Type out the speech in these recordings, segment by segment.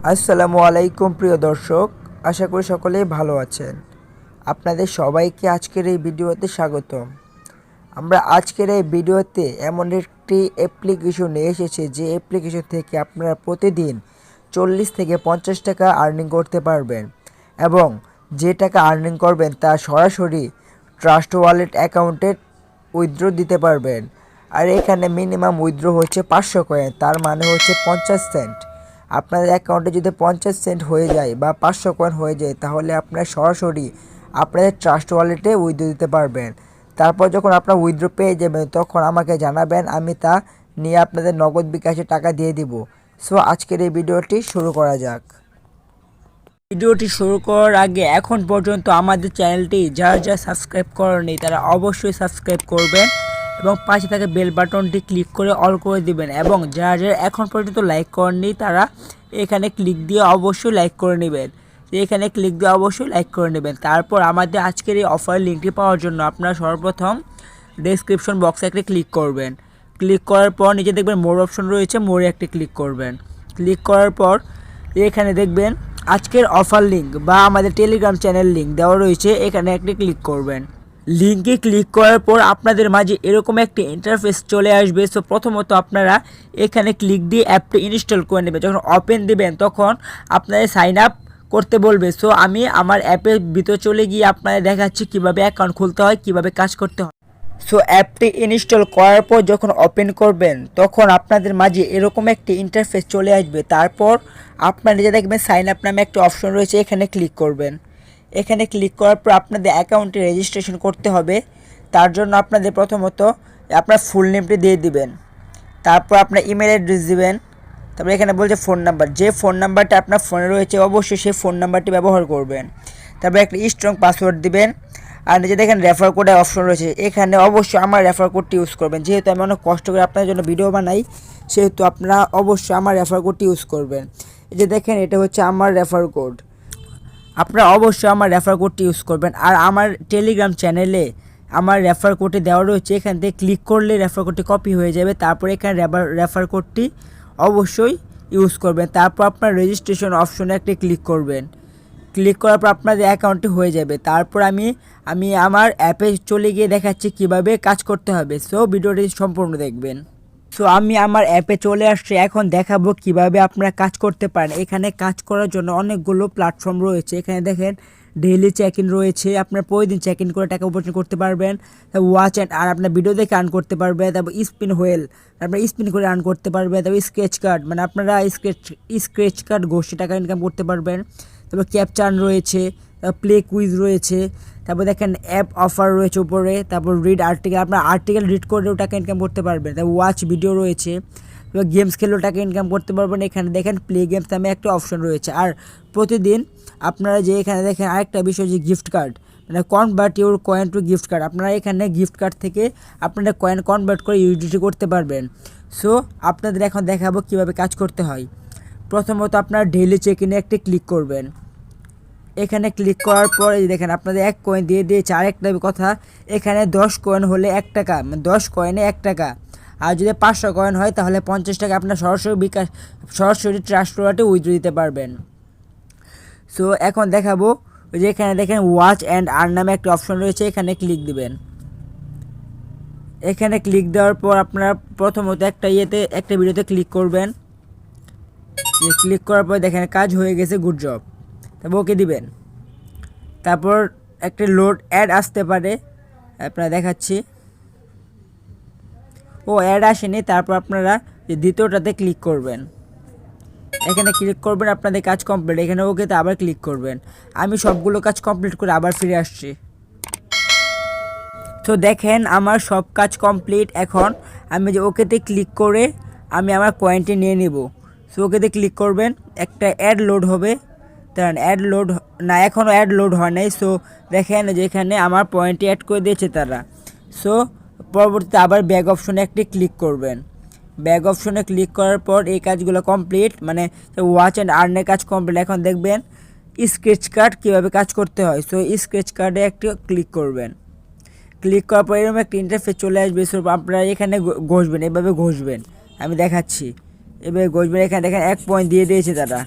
আসসালামু আলাইকুম প্রিয় দর্শক, আশা করি সকলেই ভালো আছেন। আপনাদের সবাইকে আজকের এই ভিডিওতে স্বাগতম। আমরা আজকের এই ভিডিওতে এমন একটি অ্যাপ্লিকেশন নিয়ে এসেছি যে অ্যাপ্লিকেশন থেকে আপনারা প্রতিদিন 40 থেকে 50 টাকা আর্নিং করতে পারবেন এবং যে টাকা আর্নিং করবেন তা সরাসরি ট্রাস্ট ওয়ালেট অ্যাকাউন্টে উইথড্র দিতে পারবেন। আর এখানে মিনিমাম উইথড্র হচ্ছে 500 কয়েন, তার মানে হচ্ছে 50 সেন্ট। আপনাদের অ্যাকাউন্টে যদি 50 সেন্ট হয়ে যায় বা 500 কয়েন হয়ে যায়, তাহলে আপনারা সরাসরি আপনাদের ট্রাস্ট ওয়ালেটে উইথড্র দিতে পারবেন। তারপর যখন আপনার উইথড্র পেয়ে যাবেন তখন আমাকে জানাবেন, আমি তা নিয়ে আপনাদের নগদ বিকাশে টাকা দিয়ে দিব। সো আজকের এই ভিডিওটি শুরু করা যাক। ভিডিওটি শুরু করার আগে এখন পর্যন্ত আমাদের চ্যানেলটি যারা সাবস্ক্রাইব করেনি তারা অবশ্যই সাবস্ক্রাইব করবেন এবং পাশে থাকা বেল বাটনটি ক্লিক করে অল করে দিবেন, এবং যারা এখন পর্যন্ত লাইক করেননি তারা এখানে ক্লিক দিয়ে অবশ্যই লাইক করে নেবেন। এখানে ক্লিক দিয়ে অবশ্যই লাইক করে নেবেন। তারপর আমাদের আজকের এই অফার লিঙ্কটি পাওয়ার জন্য আপনারা সর্বপ্রথম ডেসক্রিপশন বক্সে একটা ক্লিক করবেন। ক্লিক করার পর নিচে দেখবেন মোর অপশন রয়েছে, মোরে একটা ক্লিক করবেন। ক্লিক করার পর এখানে দেখবেন আজকের অফার লিঙ্ক বা আমাদের টেলিগ্রাম চ্যানেল লিঙ্ক দেওয়া রয়েছে, এখানে একটি ক্লিক করবেন। লিঙ্কে ক্লিক করার পর আপনাদের মাঝে এরকম একটি ইন্টারফেস চলে আসবে। সো প্রথমত আপনারা এখানে ক্লিক দিয়ে অ্যাপটি ইনস্টল করে নেবেন। যখন ওপেন দিবেন তখন আপনাদের সাইন আপ করতে বলবে। সো আমি আমার অ্যাপের ভিতর চলে গিয়ে আপনাদের দেখাচ্ছি কিভাবে অ্যাকাউন্ট খুলতে হয়, কিভাবে কাজ করতে হয়। সো অ্যাপটি ইনস্টল করার পর যখন ওপেন করবেন তখন আপনাদের মাঝে এরকম একটি ইন্টারফেস চলে আসবে। তারপর আপনারা যে দেখবেন সাইন আপ নামে একটা অপশন রয়েছে, এখানে ক্লিক করবেন। এখানে ক্লিক করার পর আপনাদের অ্যাকাউন্টে রেজিস্ট্রেশন করতে হবে। তার জন্য আপনাদের প্রথমত আপনার ফুল নেমটি দিয়ে দিবেন, তারপর আপনার ইমেল অ্যাড্রেস দিবেন, তারপর এখানে বলছে ফোন নাম্বার, যে ফোন নাম্বারটা আপনার ফোনে রয়েছে অবশ্যই সেই ফোন নাম্বারটি ব্যবহার করবেন। তারপর একটা স্ট্রং পাসওয়ার্ড দিবেন। আর নিচে দেখেন রেফার কোডের অপশন রয়েছে, এখানে অবশ্যই আমার রেফার কোডটি ইউজ করবেন। যেহেতু আমি অনেক কষ্ট করে আপনাদের জন্য ভিডিও বানাই, সেহেতু আপনারা অবশ্যই আমার রেফার কোডটি ইউজ করবেন। এই যে দেখেন এটা হচ্ছে আমার রেফার কোড, আপনারা অবশ্যই আমার রেফার কোডটি ইউজ করবেন। আর আমার টেলিগ্রাম চ্যানেলে আমার রেফার কোডটি দেওয়া রয়েছে, এখান থেকে ক্লিক করলে রেফার কোডটি কপি হয়ে যাবে। তারপর এখানে রেফার কোডটি অবশ্যই ইউজ করবেন। তারপর আপনার রেজিস্ট্রেশন অপশনে একটি ক্লিক করবেন। ক্লিক করার পর আপনাদের অ্যাকাউন্টটি হয়ে যাবে। তারপর আমি আমার অ্যাপে চলে গিয়ে দেখাচ্ছি কিভাবে কাজ করতে হবে। সো ভিডিওটি সম্পূর্ণ দেখবেন। সো আমি আমার অ্যাপে চলে আসছি, এখন দেখাবো কিভাবে আপনারা কাজ করতে পারেন। এখানে কাজ করার জন্য অনেকগুলো প্ল্যাটফর্ম রয়েছে। এখানে দেখেন ডেইলি চেক ইন রয়েছে, আপনার প্রতিদিন চেক ইন করে টাকা উপার্জন করতে পারবেন। ওয়াচ অ্যান্ড আর আপনার ভিডিও দেখে আর্ন করতে পারবেন। তারপর স্পিন হোয়েল, আপনার স্পিন করে আর্ন করতে পারবেন। তারপর স্কেচ কার্ড, মানে আপনারা স্কেচ কার্ড ঘষে টাকা ইনকাম করতে পারবেন। তারপর ক্যাপচার রয়েছে, তারপর প্লে কুইজ রয়েছে, তারপর দেখেন অ্যাপ অফার রয়েছে উপরে। তারপর রিড আর্টিকেল, আপনার আর্টিকেল রিড করেও টাকা ইনকাম করতে পারবেন। তারপর ওয়াচ ভিডিও রয়েছে, তারপর গেমস খেলেও টাকা ইনকাম করতে পারবেন। এখানে দেখেন প্লে গেমস নামে একটা অপশন রয়েছে। আর প্রতিদিন আপনারা যে এখানে দেখেন আরেকটা বিষয় যে গিফট কার্ড, মানে convert your coin two gift card, আপনারা এখানে গিফট কার্ড থেকে আপনারা কয়েন কনভার্ট করে ইউটিলিটি করতে পারবেন। সো আপনাদের এখন দেখাবো কিভাবে কাজ করতে হয়। প্রথমত আপনারা ডেইলি চেক ইনে একটি ক্লিক করবেন। এখানে ক্লিক করার পর এই দেখেন আপনাদের 1 কয়েন দিয়ে দিয়েছে। আরেকটা কথা, এখানে 10 কয়েন হলে 1 টাকা, মানে 10 কয়েনে 1 টাকা। আর যদি 500 কয়েন হয় তাহলে 50 টাকা আপনার সরাসরি ট্রাস্ট ওয়ালেটে উইথড্র দিতে পারবেন। সো এখন দেখাবো যে এখানে দেখেন ওয়াচ অ্যান্ড আর্ন নামে একটা অপশন রয়েছে, এখানে ক্লিক দিবেন। এখানে ক্লিক দেওয়ার পর আপনারা প্রথমত একটা ভিডিওতে ক্লিক করবেন। ক্লিক করার পর দেখেন কাজ হয়ে গেছে, গুড জব। তারপর ওকে দিবেন। তারপর একটা লোড অ্যাড আসতে পারে, আপনারা দেখাচ্ছি। ও অ্যাড আসেনি। তারপর আপনারা যে দ্বিতীয়টাতে ক্লিক করবেন, এখানে ক্লিক করবেন, আপনাদের কাজ কমপ্লিট। এখানে ওকেতে আবার ক্লিক করবেন। আমি সবগুলো কাজ কমপ্লিট করে আবার ফিরে আসছি। তো দেখেন আমার সব কাজ কমপ্লিট। এখন আমি যে ওকেতে ক্লিক করে আমি আমার কয়েনটি নিয়ে নিব। সো ওকেতে ক্লিক করবেন, একটা অ্যাড লোড হবে। কারণ অ্যাড লোড না, এখনও অ্যাড লোড হয় নাই। সো দেখেন যেখানে আমার পয়েন্টটি অ্যাড করে দিয়েছে তারা। সো পরবর্তীতে আবার ব্যাগ অপশনে একটি ক্লিক করবেন। ব্যাগ অপশনে ক্লিক করার পর এই কাজগুলো কমপ্লিট, মানে ওয়াচ অ্যান্ড আর্নের কাজ কমপ্লিট। এখন দেখবেন স্কেচ কার্ড কীভাবে কাজ করতে হয়। সো স্কেচ কার্ডে একটি ক্লিক করবেন। ক্লিক করার পর এরকম একটা ইন্টারফেস চলে আসবে। সো আপনারা এখানে ঘষবেন, এভাবে ঘষবেন, আমি দেখাচ্ছি। এভাবে ঘষবেন। এখানে দেখেন 1 পয়েন্ট দিয়ে দিয়েছে তারা।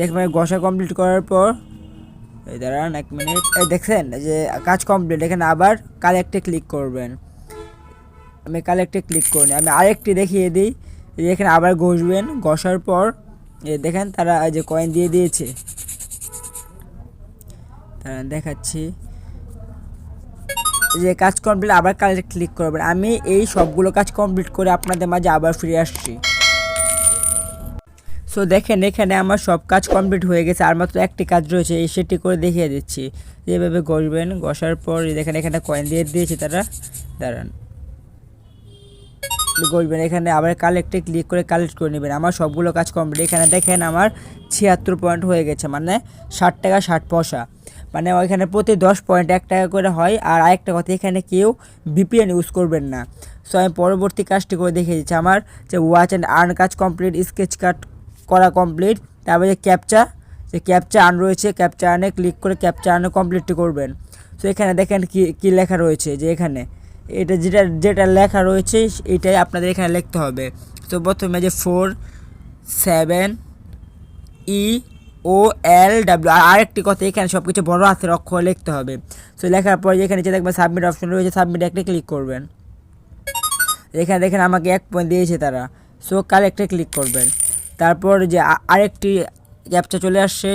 এখানে ঘষা কমপ্লিট করার পর এই দাঁড়ান 1 মিনিট, এই দেখছেন যে কাজ কমপ্লিট। এখানে আবার কালেক্টে ক্লিক করবেন। আমি কালেক্টে ক্লিক করি, আমি আরেকটি দেখিয়ে দিই। এখানে আবার ঘষবেন, ঘষার পর দেখেন তারা যে কয়েন দিয়ে দিয়েছে, দেখাচ্ছি যে কাজ কমপ্লিট। আবার কালেক্ট ক্লিক করবেন। আমি এই সবগুলো কাজ কমপ্লিট করে আপনাদের মাঝে আবার ফিরে আসছি। সো দেখেন এখানে আমার সব কাজ কমপ্লিট হয়ে গেছে, আর মাত্র একটি কাজ রয়েছে, সেটি করে দেখিয়ে দিচ্ছি। যেভাবে ঘষবেন, ঘষার পর দেখেন এখানে কয়েন দিয়ে দিয়েছে তারা, দাঁড়ান ঘষবেন। এখানে আবার কালেক্টে ক্লিক করে কালেক্ট করে নেবেন। আমার সবগুলো কাজ কমপ্লিট। এখানে দেখেন আমার 76 পয়েন্ট হয়ে গেছে, মানে 60 টাকা 60 পয়সা। মানে ওইখানে প্রতি 10 পয়েন্ট 1 টাকা করে হয়। আর আরেকটা কথা, এখানে কেউ ভিপিএন ইউজ করবেন না। সো আমি পরবর্তী কাজটি করে দেখিয়ে দিচ্ছি। আমার যে ওয়াচ অ্যান্ড আর্ন কাজ কমপ্লিট, স্কেচ কাট করা কমপ্লিট। তারপরে যে ক্যাপচা আর্ন রয়েছে, ক্যাপচা আর্নে ক্লিক করে ক্যাপচা আর্নে কমপ্লিটটি করবেন। সো এখানে দেখেন কি লেখা রয়েছে, যে এখানে এটা যেটা লেখা রয়েছে এটাই আপনাদের এখানে লিখতে হবে। তো প্রথমে যে 47EOLW, আর আরেকটি কথা, এখানে সব কিছু বড় হাতের অক্ষর লিখতে হবে। সো লেখার পর যেখানে যে দেখবেন সাবমিট অপশন রয়েছে, সাবমিট একটা ক্লিক করবেন। এখানে দেখেন আমাকে 1 পয়েন্ট দিয়েছে তারা। সো কালেক্টে ক্লিক করবেন। তারপর যে আরেকটি ক্যাপচা চলে আসছে,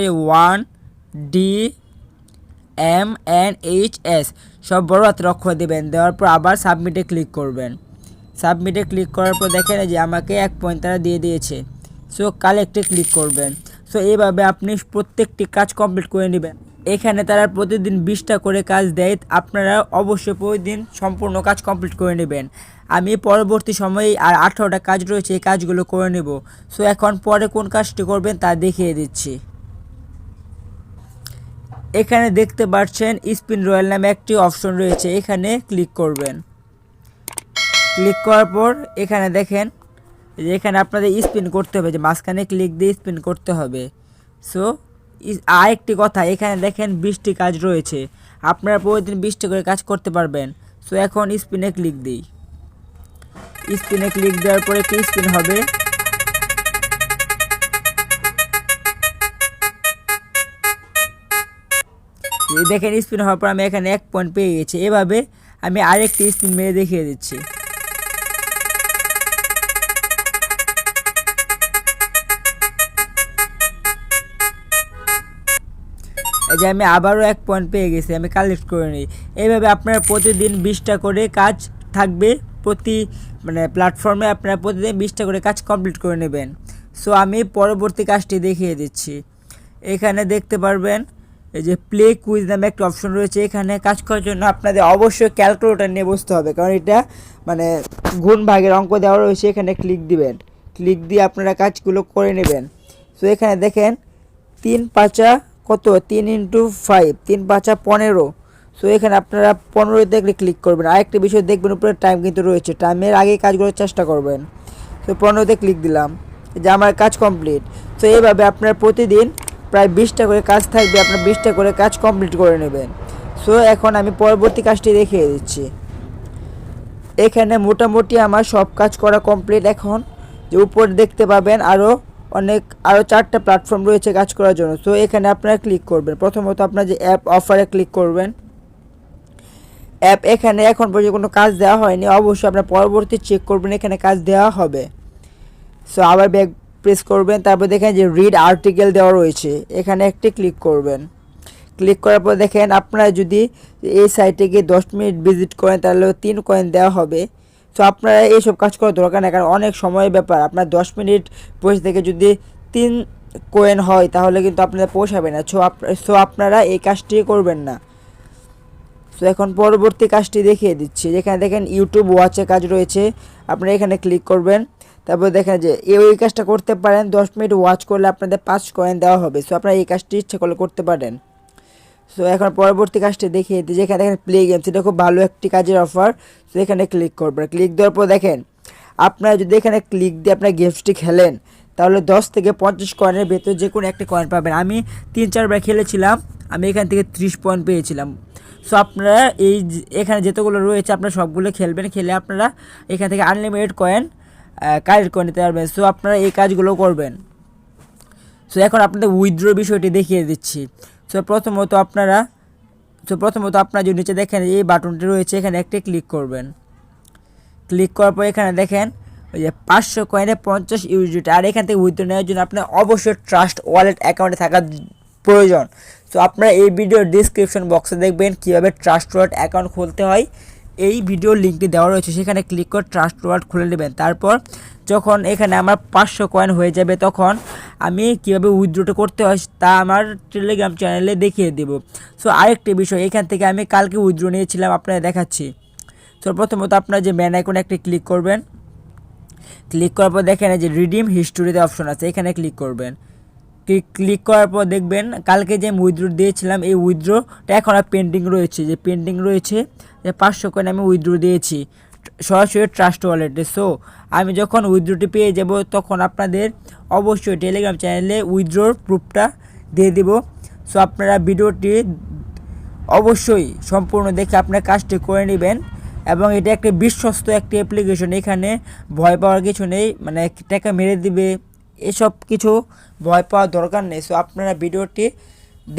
1DMNHS, সব বড় হাতের অক্ষর দেবেন। দেওয়ার পর আবার সাবমিটে ক্লিক করবেন। সাবমিটে ক্লিক করার পর দেখেন যে আমাকে 1 পয়েন্ট তারা দিয়ে দিয়েছে। সো কালেক্টে ক্লিক করবেন। সো এইভাবে আপনি প্রত্যেকটি কাজ কমপ্লিট করে নেবেন। এখানে তারা প্রতিদিন 20টা করে কাজ দেয়, আপনারা অবশ্যই প্রতিদিন সম্পূর্ণ কাজ কমপ্লিট করে নেবেন। আমি পরবর্তী সময়ে আর 18টা কাজ রয়েছে, এই কাজগুলো করে নেব। সো এখন পরে কোন কাজটি করবেন তা দেখিয়ে দিচ্ছি। এখানে দেখতে পাচ্ছেন স্পিন রয়্যাল নামে একটি অপশন রয়েছে, এখানে ক্লিক করবেন। ক্লিক করার পর এখানে দেখেন যে এখানে আপনাদের স্পিন করতে হবে, যে মাঝখানে ক্লিক দিয়ে স্পিন করতে হবে। সো আরেকটি কথা, এখানে দেখেন 20টি কাজ রয়েছে, আপনারা প্রতিদিন 20টি করে কাজ করতে পারবেন। সো এখন স্পিনে ক্লিক দিই। স্পিনে ক্লিক দেওয়ার পরে কি স্পিন হবে, দেখেন স্পিন হওয়ার পর আমি এখানে 1 পয়েন্ট পেয়ে গেছি। এভাবে আমি আরেকটি স্পিন মেরে দেখিয়ে দিচ্ছি। এই যে আমি আবারও 1 পয়েন্ট পেয়ে গেছি, আমি কালেক্ট করে নিই। এইভাবে আপনারা প্রতিদিন 20টা করে কাজ থাকবে, প্রতি প্ল্যাটফর্মে আপনারা প্রতিদিন 20টা করে কাজ কমপ্লিট করে নেবেন। সো আমি পরবর্তী কাজটি দেখিয়ে দিচ্ছি। এখানে দেখতে পারবেন এই যে প্লে কুইজ নামে একটা অপশন রয়েছে, এখানে কাজ করার জন্য আপনাদের অবশ্যই ক্যালকুলেটর নিয়ে বসতে হবে, কারণ এটা গুণ ভাগের অঙ্ক দেওয়া রয়েছে। এখানে ক্লিক দিবেন, ক্লিক দিয়ে আপনারা কাজগুলো করে নেবেন। সো এখানে দেখেন 3 পাঁচা কত, 3 × 5, 3 পাঁচা 15। সো এখানে আপনারা 15 দেখলে ক্লিক করবেন। আরেকটি বিষয় দেখবেন, উপরে টাইম কিন্তু রয়েছে, টাইমের আগে কাজগুলো চেষ্টা করবেন। সো 15তে ক্লিক দিলাম, যে আমার কাজ কমপ্লিট। সো এইভাবে আপনার প্রতিদিন প্রায় 20টা করে কাজ থাকবে, আপনার 20টা করে কাজ কমপ্লিট করে নেবেন। সো এখন আমি পরবর্তী কাজটি দেখিয়ে দিচ্ছি। এখানে মোটামুটি আমার সব কাজ করা কমপ্লিট। এখন যে উপরে দেখতে পাবেন আরও 4টা প্ল্যাটফর্ম রয়েছে কাজ করার জন্য। সো এখানে আপনারা ক্লিক করবেন। প্রথমত আপনার যে অ্যাপ অফারে ক্লিক করবেন। অ্যাপ এখানে এখন পর্যন্ত কোনো কাজ দেওয়া হয়নি, অবশ্যই আপনার পরবর্তী চেক করবেন এখানে কাজ দেওয়া হবে। সো আবার ব্যাক প্রেস করবেন। তারপর দেখেন যে রিড আর্টিকেল দেওয়া রয়েছে, এখানে একটি ক্লিক করবেন। ক্লিক করার পর দেখেন আপনারা যদি এই সাইটে গিয়ে 10 মিনিট ভিজিট করেন তাহলে 3 কয়েন দেওয়া হবে। সো আপনারা এইসব কাজ করার দরকার নেই, কারণ অনেক সময়ের ব্যাপার। আপনার 10 মিনিট বসে থেকে যদি 3 কয়েন হয় তাহলে কিন্তু আপনাদের পোষাবে না। সো আপনারা এই কাজটি করবেন না। সো এখন পরবর্তী কাজটি দেখিয়ে দিচ্ছি। যেখানে দেখেন ইউটিউব ওয়াচে কাজ রয়েছে, আপনারা এখানে ক্লিক করবেন। তারপর দেখেন যে এই কাজটা করতে পারেন, 10 মিনিট ওয়াচ করলে আপনাদের 5 কয়েন দেওয়া হবে। সো আপনারা এই কাজটি ইচ্ছে করলে করতে পারেন। সো এখন পরবর্তী কাজটি দেখিয়ে দিই। যেখানে দেখেন প্লে গেমস, এটা খুব ভালো একটি কাজের অফার। সো এখানে ক্লিক করবেন। ক্লিক দেওয়ার পর দেখেন আপনারা যদি এখানে ক্লিক দিয়ে আপনার গেমসটি খেলেন তাহলে 10 থেকে 50 কয়েনের ভেতর যে কোনো একটা কয়েন পাবেন। আমি 3-4 বার খেলেছিলাম, আমি এখান থেকে 30 পয়েন্ট পেয়েছিলাম। সো আপনারা এখানে যেতগুলো রয়েছে আপনারা সবগুলো খেলবেন, খেলে আপনারা এখান থেকে আনলিমিটেড কয়েন কালেক্ট করে নিতে পারবেন। সো আপনারা এই কাজগুলো করবেন। সো এখন আপনাদের উইথড্র বিষয়টি দেখিয়ে দিচ্ছি। সো প্রথমত আপনারা যদি নিচে দেখেন এই বাটনটি রয়েছে, এখানে একটি ক্লিক করবেন। ক্লিক করার পর এখানে দেখেন ওই যে 500 কয়েনে 50 ইউএসডি, আর এখান থেকে উইথড্র নেওয়ার জন্য আপনার অবশ্যই ট্রাস্ট ওয়ালেট অ্যাকাউন্টে থাকা প্রয়োজন। সো আপনারা এই ভিডিওর ডিসক্রিপশন বক্সে দেখবেন কীভাবে ট্রাস্ট ওয়ালেট অ্যাকাউন্ট খুলতে হয়, এই ভিডিওর লিঙ্কটি দেওয়া রয়েছে, সেখানে ক্লিক করে ট্রাস্ট ওয়ালেট খুলে নেবেন। তারপর যখন এখানে আমার 500 কয়েন হয়ে যাবে তখন আমি কীভাবে উইথড্রটা করতে হয় তা আমার টেলিগ্রাম চ্যানেলে দেখিয়ে দেব। সো আরেকটি বিষয়, এখান থেকে আমি কালকে উইথড্র নিয়েছিলাম, আপনারা দেখাচ্ছি। সো প্রথমত আপনার যে ম্যান আইকনে একটি ক্লিক করবেন। ক্লিক করার পর দেখেন যে রিডিম হিস্টোরিতে অপশন আছে, এখানে ক্লিক করবেন। ক্লিক করার পর দেখবেন কালকে যে আমি উইথড্র দিয়েছিলাম এই উইথড্রটা এখন আর পেন্ডিং রয়েছে, যে 500 কয়েন আমি উইথড্র দিয়েছি সরাসরি ট্রাস্ট ওয়ালেটে। সো আমি যখন উইথড্রটি পেয়ে যাব তখন আপনাদের অবশ্যই টেলিগ্রাম চ্যানেলে উইথড্রর প্রুফটা দিয়ে দিব। সো আপনারা ভিডিওটি অবশ্যই সম্পূর্ণ দেখে আপনার কাজটি করে নেবেন, এবং এটা একটি বিশ্বস্ত একটি অ্যাপ্লিকেশন, এখানে ভয় পাওয়ার কিছু নেই, মানে টাকা মেরে দিবে এসব কিছু ভয় পাওয়ার দরকার নেই। সো আপনারা ভিডিওটি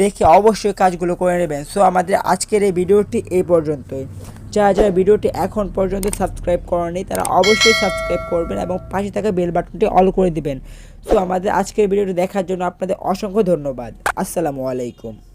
দেখে অবশ্যই কাজগুলো করে নেবেন। সো আমাদের আজকের এই ভিডিওটি এই পর্যন্তই। যারা ভিডিওটি এখন পর্যন্ত সাবস্ক্রাইব করেনি তারা অবশ্যই সাবস্ক্রাইব করবেন এবং পাশে থাকা বেল বাটনটি অল করে দিবেন। সো আমাদের আজকের ভিডিওটি দেখার জন্য আপনাদের অসংখ্য ধন্যবাদ। আসসালামু আলাইকুম।